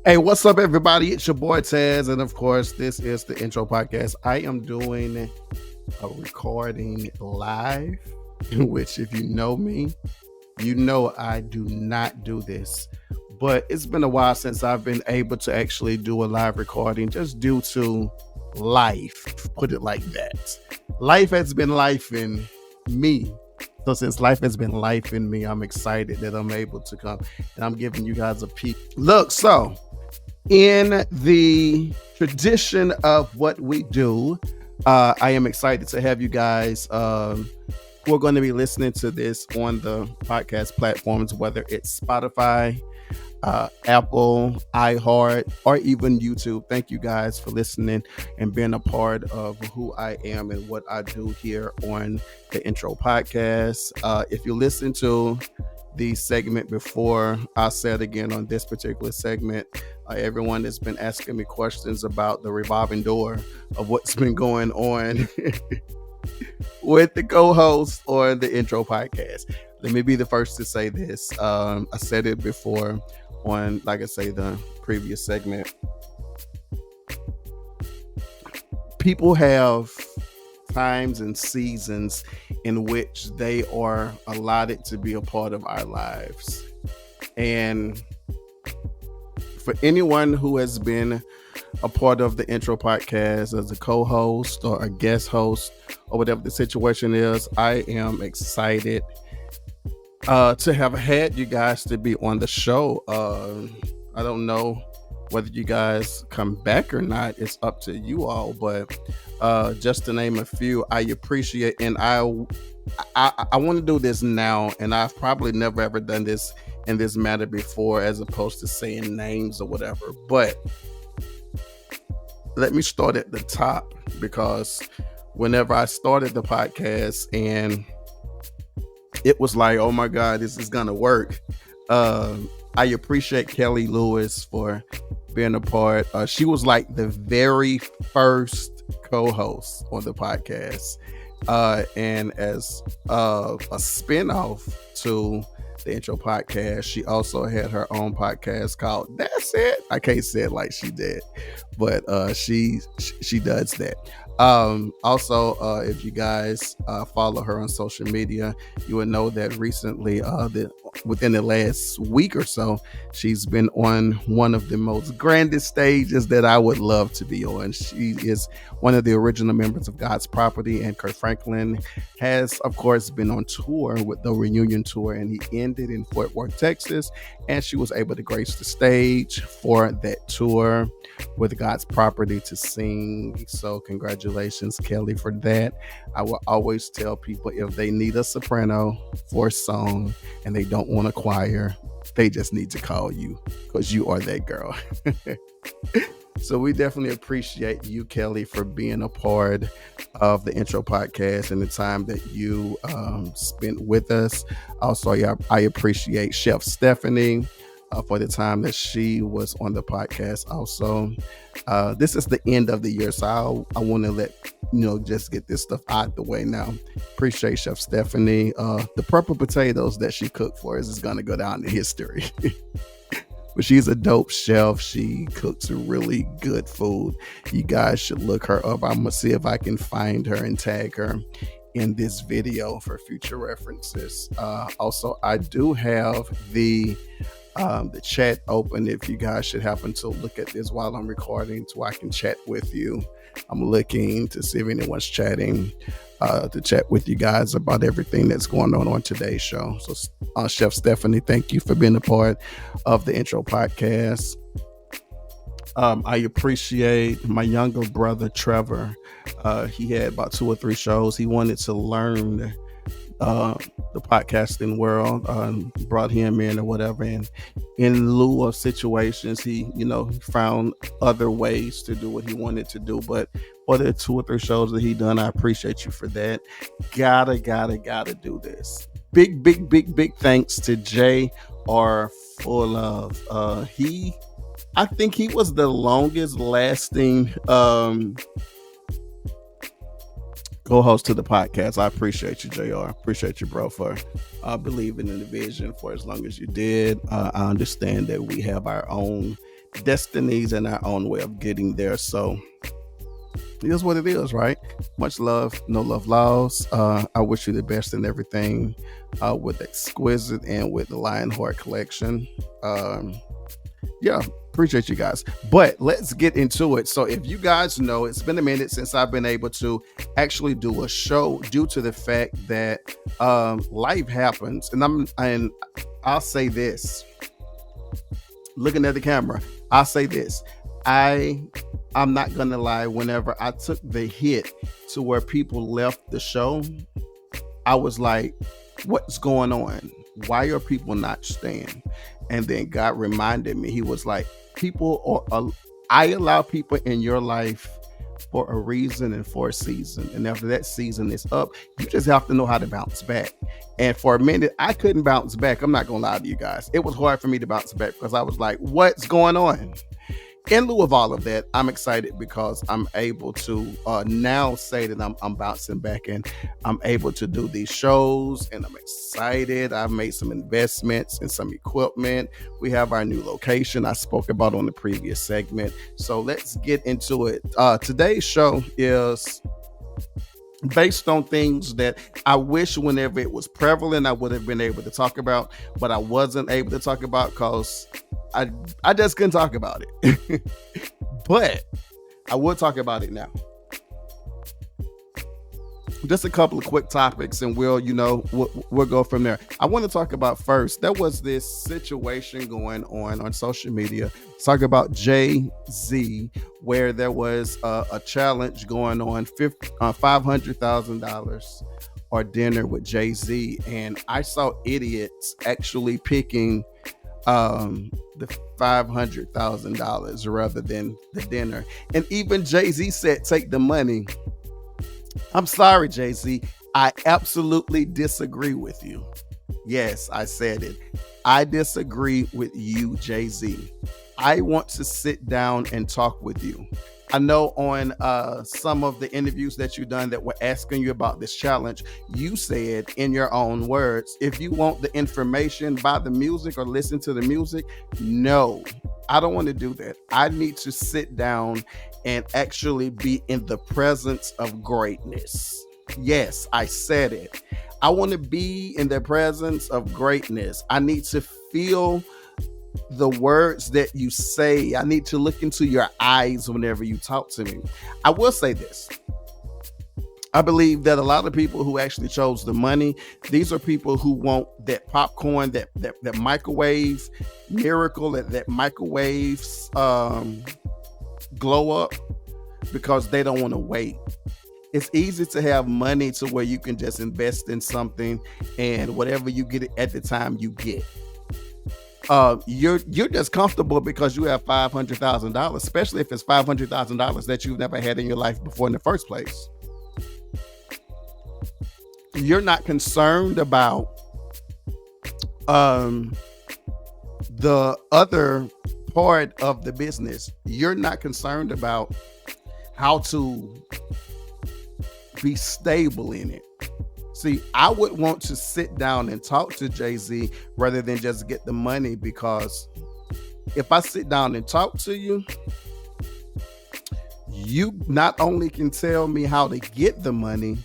Hey, what's up, everybody? It's your boy Taz, and of course, this is the intro podcast. I am doing a recording live, in which, if you know me, you know I do not do this. But it's been a while since I've been able to actually do a live recording just due to life, put it like that. Life has been life in me. So since life has been life in me, I'm excited that I'm able to come and I'm giving you guys a peek. Look, so in the tradition of what we do, I am excited to have you guys who are going to be listening to this on the podcast platforms, whether it's Spotify, Apple, iHeart, or even YouTube. Thank you guys for listening and being a part of who I am and what I do here on the Intro Podcast. If you listen to the segment before, I'll say it again on this particular segment. Everyone has been asking me questions about the revolving door of what's been going on with the co-host or the Intro Podcast. Let me be the first to say this. I said it before on, like I say, the previous segment. People have times and seasons in which they are allotted to be a part of our lives. And for anyone who has been a part of the Intro Podcast as a co-host or a guest host or whatever the situation is, I am excited to have had you guys to be on the show. I don't know whether you guys come back or not. It's up to you all, but just to name a few, I appreciate, and I want to do this now, and I've probably never ever done this in this matter before, as opposed to saying names or whatever. But let me start at the top, because whenever I started the podcast and it was like, oh my God, this is gonna work. I appreciate Kelly Lewis for being a part. She was like the very first co-host on the podcast. And as a spinoff to the Intro Podcast, she also had her own podcast called That's It. I can't say it like she did, but she does that. Also, if you guys follow her on social media, you will know that recently, within the last week or so, she's been on one of the most grandest stages that I would love to be on. She is one of the original members of God's Property, and Kurt Franklin has, of course, been on tour with the reunion tour, and he ended in Fort Worth, Texas, and she was able to grace the stage for that tour with God's Property to sing. So congratulations, Kelly, for that. I will always tell people, if they need a soprano for a song and they don't want a choir, they just need to call you, because you are that girl. So we definitely appreciate you, Kelly, for being a part of the Intro Podcast and the time that you spent with us. Also, I appreciate Chef Stephanie for the time that she was on the podcast. Also, this is the end of the year, so I want to let just get this stuff out the way now. Appreciate Chef Stephanie. The purple potatoes that she cooked for us is going to go down in history. But she's a dope chef. She cooks really good food. You guys should look her up. I'm gonna see if I can find her and tag her in this video for future references. Also, I do have the chat open if you guys should happen to look at this while I'm recording, so I can chat with you. I'm looking to see if anyone's chatting to chat with you guys about everything that's going on today's show. So Chef Stephanie, thank you for being a part of the Intro Podcast. I appreciate my younger brother Trevor. He had about 2 or 3 shows. He wanted to learn the podcasting world, brought him in or whatever, and in lieu of situations, he found other ways to do what he wanted to do. But for the 2 or 3 shows that he done, I appreciate you for that. Gotta do this. Big thanks to J.R. Full of I think he was the longest lasting co-host to the podcast. I appreciate you, JR. Appreciate you, bro, for believing in the vision for as long as you did. I understand that we have our own destinies and our own way of getting there. So it is what it is, right? Much love, no love lost. I wish you the best in everything with Exquisite and with the Lionheart collection. Yeah, appreciate you guys. But let's get into it. So if you guys know, it's been a minute since I've been able to actually do a show due to the fact that life happens. And I'll say this. Looking at the camera, I'll say this. I'm not gonna lie, whenever I took the hit to where people left the show, I was like, what's going on? Why are people not staying? And then God reminded me, he was like, I allow people in your life for a reason and for a season. And after that season is up, you just have to know how to bounce back. And for a minute, I couldn't bounce back. I'm not gonna lie to you guys. It was hard for me to bounce back because I was like, what's going on? In lieu of all of that, I'm excited because I'm able to now say that I'm bouncing back and I'm able to do these shows, and I'm excited. I've made some investments in some equipment. We have our new location I spoke about on the previous segment. So let's get into it. Today's show is based on things that I wish whenever it was prevalent, I would have been able to talk about, but I wasn't able to talk about because I just couldn't talk about it. But I will talk about it now. Just a couple of quick topics and we'll go from there. I want to talk about first, there was this situation going on social media. Talk about Jay-Z, where there was a challenge going on, $500,000 or dinner with Jay-Z. And I saw idiots actually picking the $500,000 rather than the dinner. And even Jay-Z said, take the money. I'm sorry, Jay-Z. I absolutely disagree with you. Yes, I said it. I disagree with you, Jay-Z. I want to sit down and talk with you. I know on some of the interviews that you've done that were asking you about this challenge, you said in your own words, if you want the information, buy the music or listen to the music. No, I don't want to do that. I need to sit down and actually be in the presence of greatness. Yes, I said it. I want to be in the presence of greatness. I need to feel the words that you say. I need to look into your eyes whenever you talk to me. I will say this. I believe that a lot of people who actually chose the money, these are people who want that popcorn, that microwave miracle, that microwave glow up, because they don't want to wait. It's easy to have money to where you can just invest in something and whatever you get at the time you get. You're just comfortable because you have $500,000, especially if it's $500,000 that you've never had in your life before in the first place. You're not concerned about the other part of the business. You're not concerned about how to be stable in it. See, I would want to sit down and talk to Jay-Z rather than just get the money, because if I sit down and talk to you, you not only can tell me how to get the money,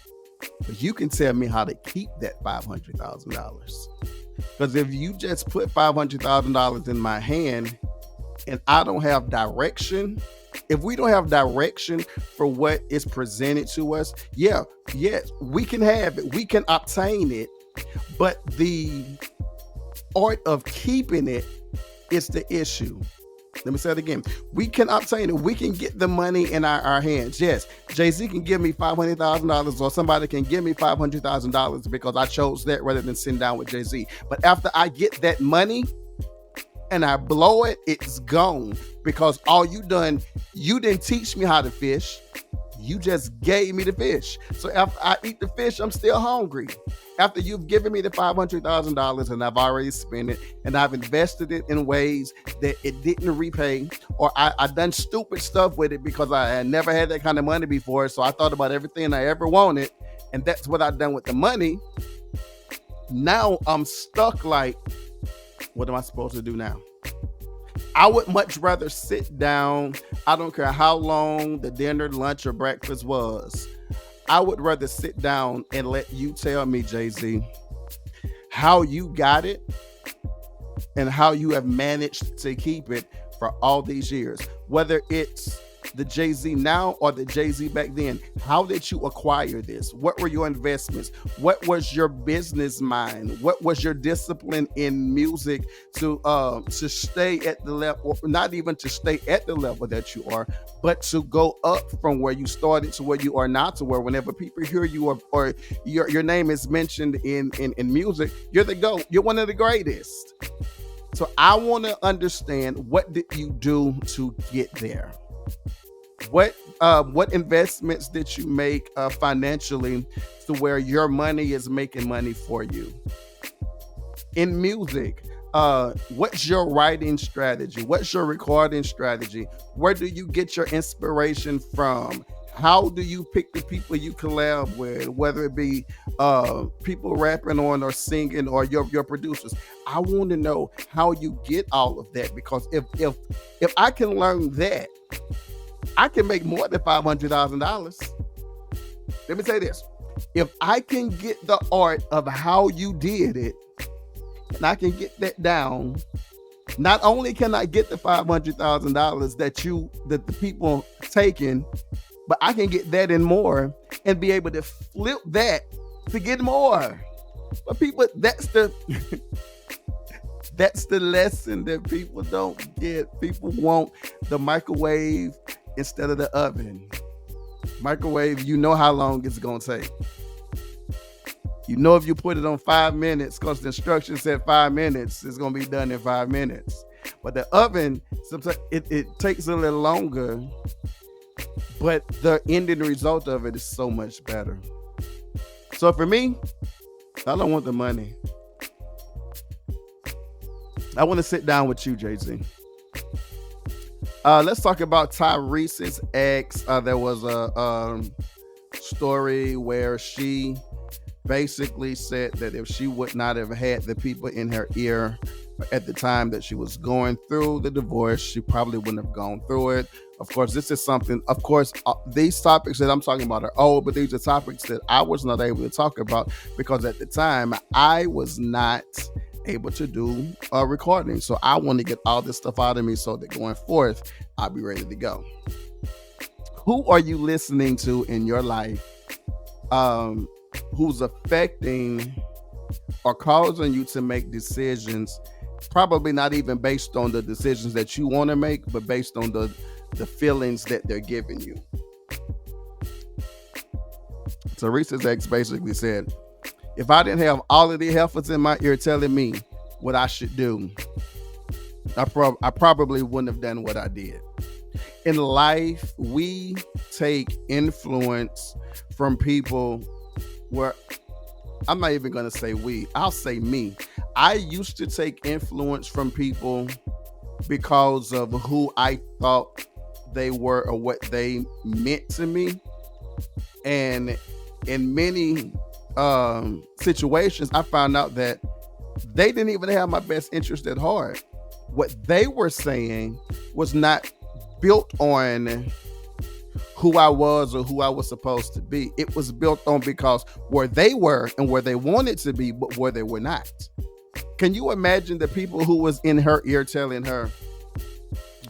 but you can tell me how to keep that $500,000. Because if you just put $500,000 in my hand and I don't have direction, if we don't have direction for what is presented to us, yes, we can have it, we can obtain it, but the art of keeping it is the issue. Let me say it again. We can obtain it. We can get the money in our hands. Yes, Jay-Z can give me $500,000, or somebody can give me $500,000 because I chose that rather than sitting down with Jay-Z. But after I get that money and I blow it, it's gone, because all you didn't teach me how to fish. You just gave me the fish. So after I eat the fish, I'm still hungry. After you've given me the $500,000 and I've already spent it and I've invested it in ways that it didn't repay, or I done stupid stuff with it because I had never had that kind of money before. So I thought about everything I ever wanted, and that's what I've done with the money. Now I'm stuck like, what am I supposed to do now? I would much rather sit down. I don't care how long the dinner, lunch, or breakfast was. I would rather sit down and let you tell me, Jay-Z, how you got it and how you have managed to keep it for all these years. Whether it's the Jay-Z now or the Jay-Z back then, how did you acquire this? What were your investments? What was your business mind? What was your discipline in music to stay at the level, or not even to stay at the level that you are, but to go up from where you started to where you are now, to where whenever people hear you or your name is mentioned in music, you're the GOAT. You're one of the greatest. So I want to understand, what did you do to get there? What investments did you make financially to where your money is making money for you? In music, what's your writing strategy? What's your recording strategy? Where do you get your inspiration from? How do you pick the people you collab with, whether it be people rapping on or singing or your producers? I want to know how you get all of that, because if I can learn that, I can make more than $500,000. Let me say this. If I can get the art of how you did it, and I can get that down, not only can I get the $500,000 that the people taking, but I can get that and more and be able to flip that to get more. But people, that's the that's the lesson that people don't get. People want the microwave instead of the oven. Microwave, you know how long it's gonna take. You know, if you put it on 5 minutes, because the instructions said 5 minutes, it's gonna be done in 5 minutes. But the oven, sometimes it takes a little longer, but the ending result of it is so much better. So for me, I don't want the money. I want to sit down with you, Jay-Z. Let's talk about Tyrese's ex. There was a story where she basically said that if she would not have had the people in her ear at the time that she was going through the divorce, she probably wouldn't have gone through it. Of course, this is something, of course, these topics that I'm talking about are old, but these are topics that I was not able to talk about because at the time I was not able to do a recording. So I want to get all this stuff out of me so that going forth, I'll be ready to go. Who are you listening to in your life who's affecting or causing you to make decisions, probably not even based on the decisions that you want to make, but based on the feelings that they're giving you? Teresa's ex basically said, if I didn't have all of the heifers in my ear telling me what I should do, I probably wouldn't have done what I did. In life, we take influence from people where, I'm not even going to say we, I'll say me. I used to take influence from people because of who I thought they were or what they meant to me. And in many situations, I found out that they didn't even have my best interest at heart. What they were saying was not built on who I was or who I was supposed to be. It was built on because where they were and where they wanted to be, but where they were not. Can you imagine the people who was in her ear telling her,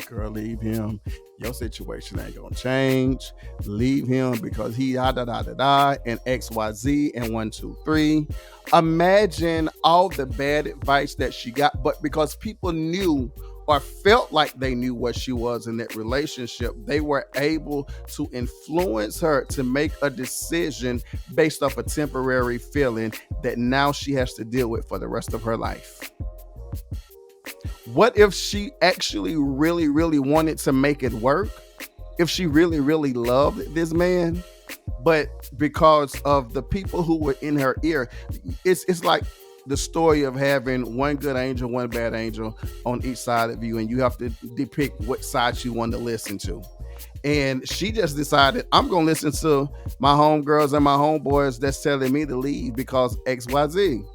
girl, leave him. Your situation ain't gonna change. Leave him because he and XYZ and 1, 2, 3. Imagine all the bad advice that she got, but because people knew or felt like they knew what she was in that relationship, they were able to influence her to make a decision based off a temporary feeling that now she has to deal with for the rest of her life. What if she actually really, really wanted to make it work? If she really, really loved this man, but because of the people who were in her ear, it's like the story of having one good angel, one bad angel on each side of you, and you have to depict what side you want to listen to. And she just decided, I'm going to listen to my homegirls and my homeboys that's telling me to leave because XYZ.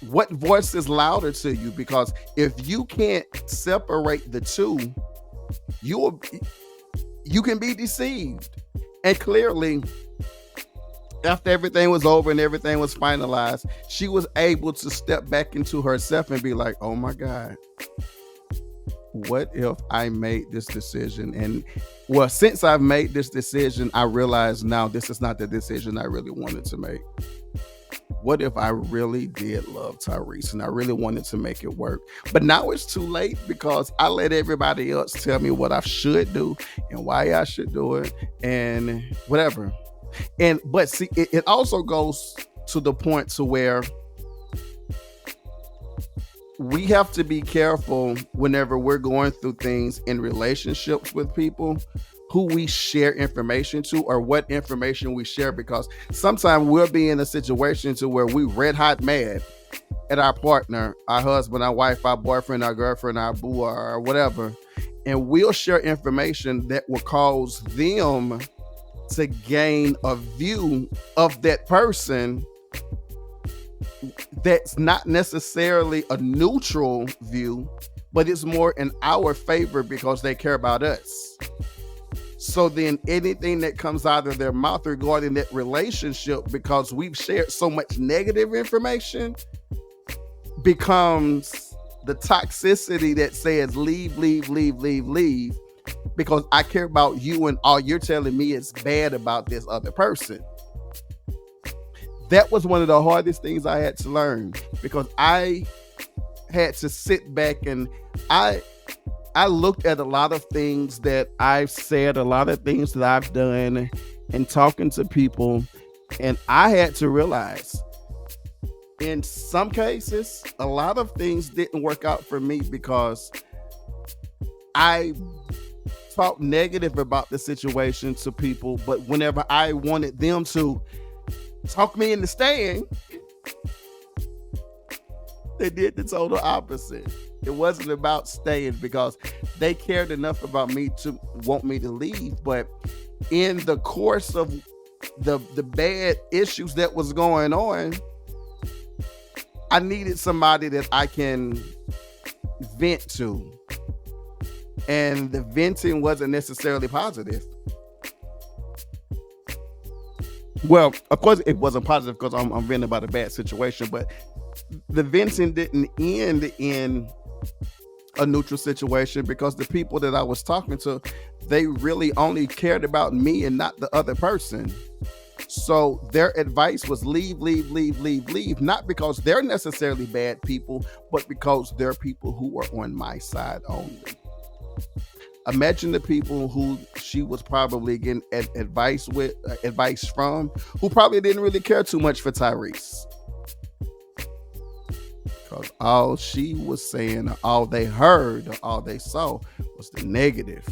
What voice is louder to you? Because if you can't separate the two, you can be deceived. And clearly, after everything was over and everything was finalized, she was able to step back into herself and be like, oh my God, what if I made this decision? And well, since I've made this decision, I realize now this is not the decision I really wanted to make. What if I really did love Tyrese and I really wanted to make it work? But now it's too late because I let everybody else tell me what I should do and why I should do it and whatever. But see, it also goes to the point to where we have to be careful whenever we're going through things in relationships with people, who we share information to or what information we share, because sometimes we'll be in a situation to where we red hot mad at our partner, our husband, our wife, our boyfriend, our girlfriend, our boo, or whatever, and we'll share information that will cause them to gain a view of that person that's not necessarily a neutral view, but it's more in our favor because they care about us. So then anything that comes out of their mouth regarding that relationship, because we've shared so much negative information, becomes the toxicity that says leave, leave, leave, leave, leave, because I care about you and all you're telling me is bad about this other person. That was one of the hardest things I had to learn, because I had to sit back and I looked at a lot of things that I've said, a lot of things that I've done and talking to people, and I had to realize in some cases, a lot of things didn't work out for me because I talked negative about the situation to people, but whenever I wanted them to talk me into staying, they did the total opposite. It wasn't about staying because they cared enough about me to want me to leave. But in the course of the bad issues that was going on, I needed somebody that I can vent to. And the venting wasn't necessarily positive. Well, of course, it wasn't positive because I'm venting about a bad situation, but the venting didn't end in a neutral situation because the people that I was talking to, they really only cared about me and not the other person. So their advice was leave, leave, leave, leave, leave, not because they're necessarily bad people, but because they're people who are on my side only. Imagine the people who she was probably getting advice from, who probably didn't really care too much for Tyrese. Because all she was saying, all they heard, or all they saw was the negative.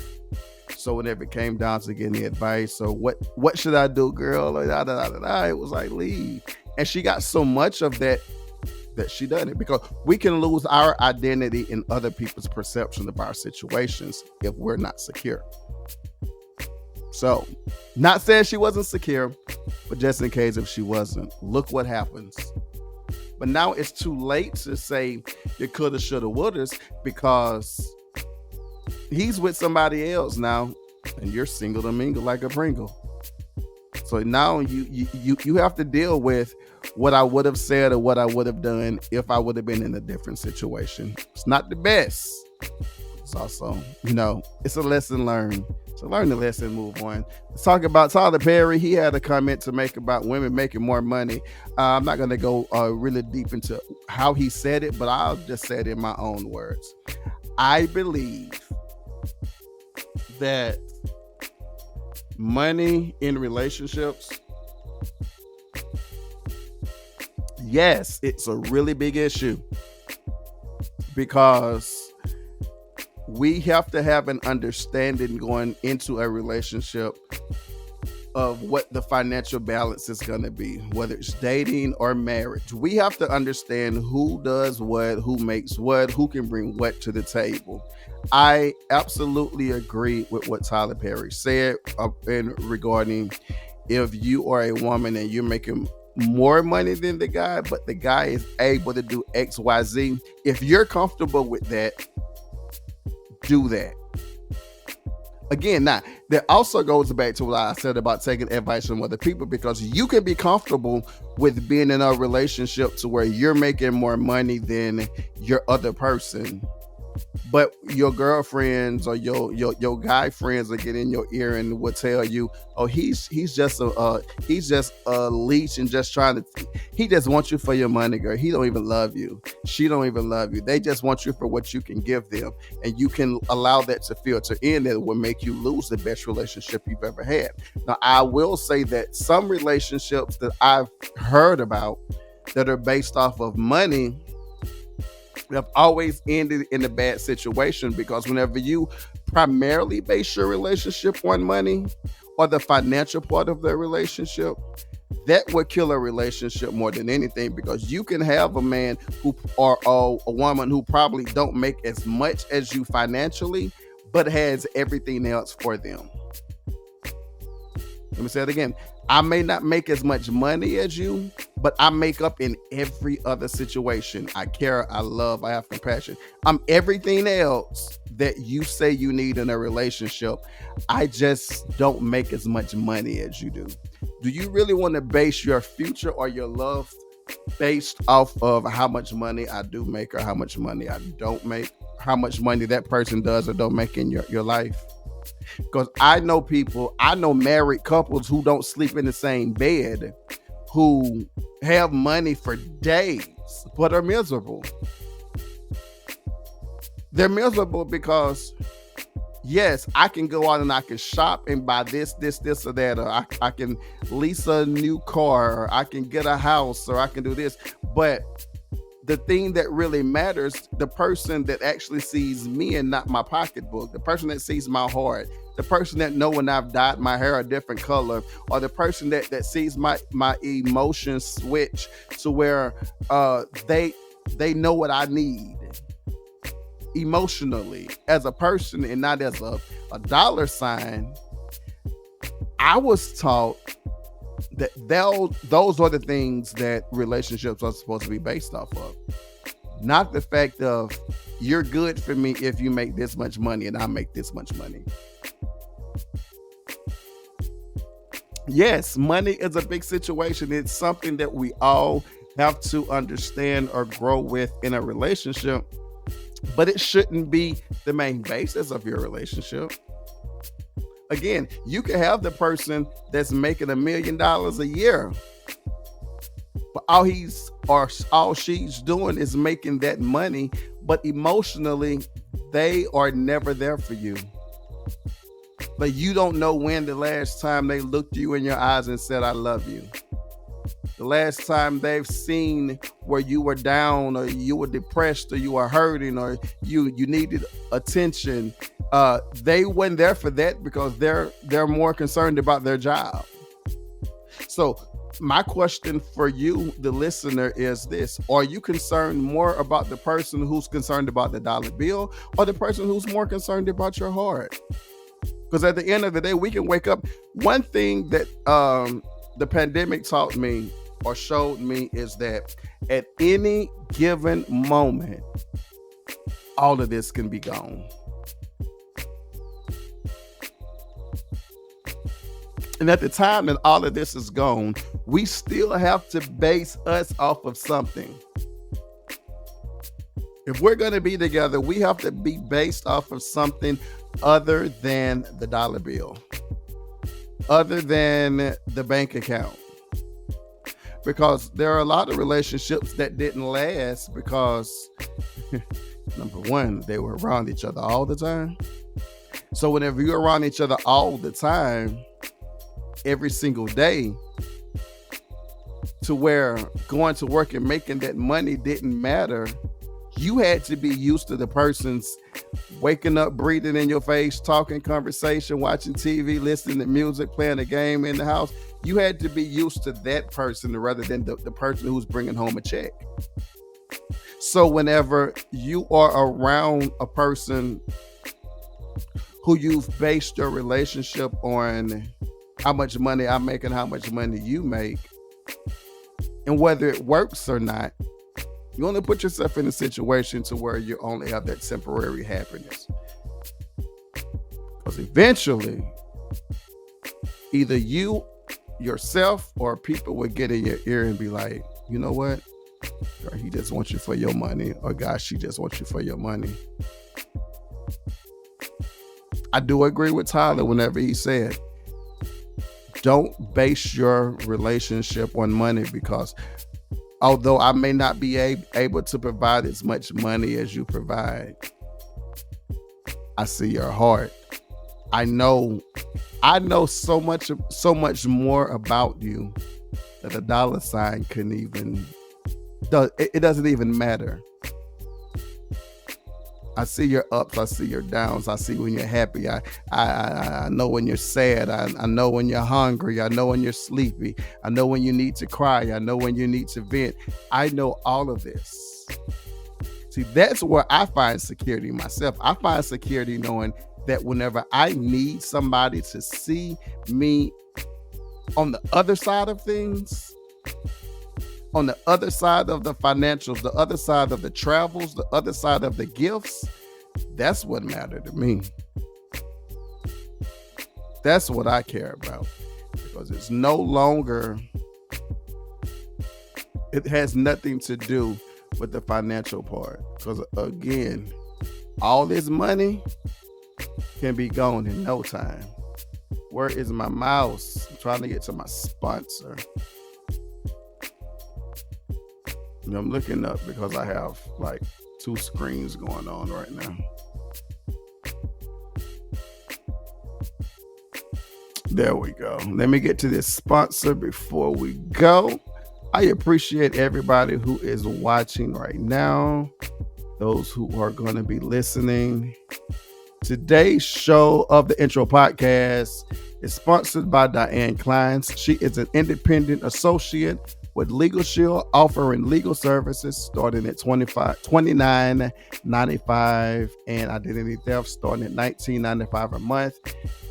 So whenever it came down to getting the advice, or what should I do, girl? Or it was like, leave. And she got so much of that she done it, because we can lose our identity in other people's perception of our situations if we're not secure. So, not saying she wasn't secure, but just in case if she wasn't, look what happens. But now it's too late to say you coulda, shoulda, wouldas, because he's with somebody else now, and you're single to mingle like a Pringle. So now you have to deal with what I would have said or what I would have done if I would have been in a different situation. It's not the best. It's also, it's a lesson learned. So learn the lesson, move on. Let's talk about Tyler Perry. He had a comment to make about women making more money. I'm not going to go really deep into how he said it, but I'll just say it in my own words. I believe that money in relationships, yes, it's a really big issue, because we have to have an understanding going into a relationship of what the financial balance is going to be, whether it's dating or marriage. We have to understand who does what, who makes what, who can bring what to the table. I absolutely agree with what Tyler Perry said regarding if you are a woman and you're making more money than the guy, but the guy is able to do XYZ. If you're comfortable with that, do that. Again, now that also goes back to what I said about taking advice from other people, because you can be comfortable with being in a relationship to where you're making more money than your other person, but your girlfriends or your guy friends will get in your ear and will tell you, oh, he's just a leech and just trying to, he just wants you for your money, girl. He don't even love you. She don't even love you. They just want you for what you can give them, and you can allow that to filter in. That will make you lose the best relationship you've ever had. Now, I will say that some relationships that I've heard about that are based off of money have always ended in a bad situation, because whenever you primarily base your relationship on money or the financial part of the relationship, that would kill a relationship more than anything, because you can have a man who or a woman who probably don't make as much as you financially, but has everything else for them. Let me say it again. I may not make as much money as you, but I make up in every other situation. I care, I love, I have compassion. I'm everything else that you say you need in a relationship. I just don't make as much money as you do. Do you really want to base your future or your love based off of how much money I do make or how much money I don't make? How much money that person does or don't make in your life? Because I know married couples who don't sleep in the same bed, who have money for days, but are miserable. They're miserable because, yes, I can go out and I can shop and buy this, or that, or I can lease a new car, or I can get a house, or I can do this. But the thing that really matters, the person that actually sees me and not my pocketbook, the person that sees my heart, the person that know when I've dyed my hair a different color, or the person that sees my emotions switch to where they know what I need emotionally as a person and not as a dollar sign. I was taught that those are the things that relationships are supposed to be based off of, not the fact of you're good for me if you make this much money and I make this much money. Yes, money is a big situation. It's something that we all have to understand or grow with in a relationship, but it shouldn't be the main basis of your relationship. Again, you can have the person that's making $1 million a year, but all she's doing is making that money, but emotionally, they are never there for you. But you don't know when the last time they looked you in your eyes and said, I love you. The last time they've seen where you were down or you were depressed or you were hurting or you needed attention. They weren't there for that because they're more concerned about their job. So my question for you, the listener, is this. Are you concerned more about the person who's concerned about the dollar bill or the person who's more concerned about your heart? Because at the end of the day, we can wake up. One thing that the pandemic taught me or showed me is that at any given moment, all of this can be gone. And at the time that all of this is gone, we still have to base us off of something. If we're going to be together, we have to be based off of something other than the dollar bill, other than the bank account. Because there are a lot of relationships that didn't last because, number one, they were around each other all the time. So whenever you're around each other all the time, every single day, to where going to work and making that money didn't matter, you had to be used to the person's waking up, breathing in your face, talking conversation, watching TV, listening to music, playing a game in the house. You had to be used to that person rather than the person who's bringing home a check. So whenever you are around a person who you've based your relationship on how much money I make and how much money you make, And whether it works or not, you only put yourself in a situation to where you only have that temporary happiness. Because eventually, either you yourself or people will get in your ear and be like, you know what? Or he just wants you for your money, or God, she just wants you for your money. I do agree with Tyler whenever he said, don't base your relationship on money, because although I may not be able to provide as much money as you provide, I see your heart. I know so much more about you that a dollar sign couldn't even, it doesn't even matter. I see your ups, I see your downs, I see when you're happy, I know when you're sad, I know when you're hungry, I know when you're sleepy, I know when you need to cry, I know when you need to vent. I know all of this. See, that's where I find security myself. I find security knowing that whenever I need somebody to see me on the other side of things, on the other side of the financials, the other side of the travels, the other side of the gifts, that's what mattered to me. That's what I care about, because it's no longer, it has nothing to do with the financial part. Because again, all this money can be gone in no time. Where is my mouse? I'm trying to get to my sponsor. I'm looking up because I have like 2 screens going on right now. There we go. Let me get to this sponsor before we go. I appreciate everybody who is watching right now, those who are going to be listening. Today's show of the Intro Podcast is sponsored by Diane Clines. She is an independent associate with LegalShield, offering legal services starting at $29.95 and identity theft starting at $19.95 a month.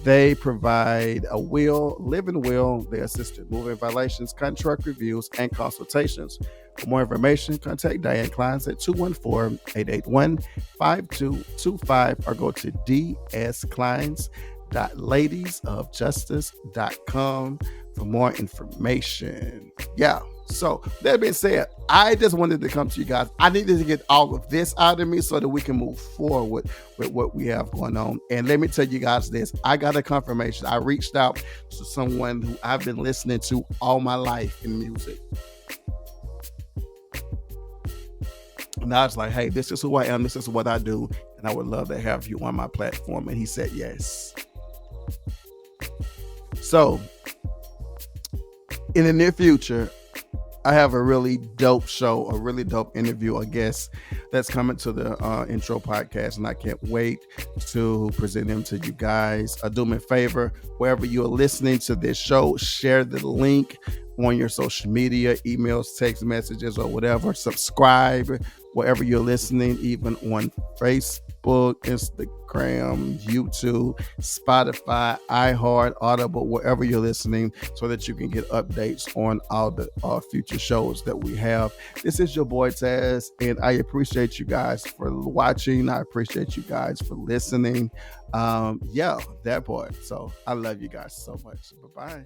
They provide a will, living will. They assist in moving violations, contract reviews, and consultations. For more information, contact Diane Clines at 214-881-5225 or go to dsclines.ladiesofjustice.com for more information. Yeah. So that being said, I just wanted to come to you guys. I needed to get all of this out of me so that we can move forward with what we have going on. And let me tell you guys this. I got a confirmation. I reached out to someone who I've been listening to all my life in music. And I was like, hey, this is who I am. This is what I do. And I would love to have you on my platform. And he said yes. So in the near future, I have a really dope show, a really dope interview, a guest that's coming to the Intro Podcast, and I can't wait to present him to you guys. Do me a favor, wherever you're listening to this show, share the link on your social media, emails, text messages, or whatever. Subscribe wherever you're listening, even on Facebook, Instagram, YouTube, Spotify, iHeart, Audible, wherever you're listening, so that you can get updates on all the future shows that we have. This is your boy Taz, and I appreciate you guys for watching. I appreciate you guys for listening. Yeah, that part. So I love you guys so much. Bye-bye.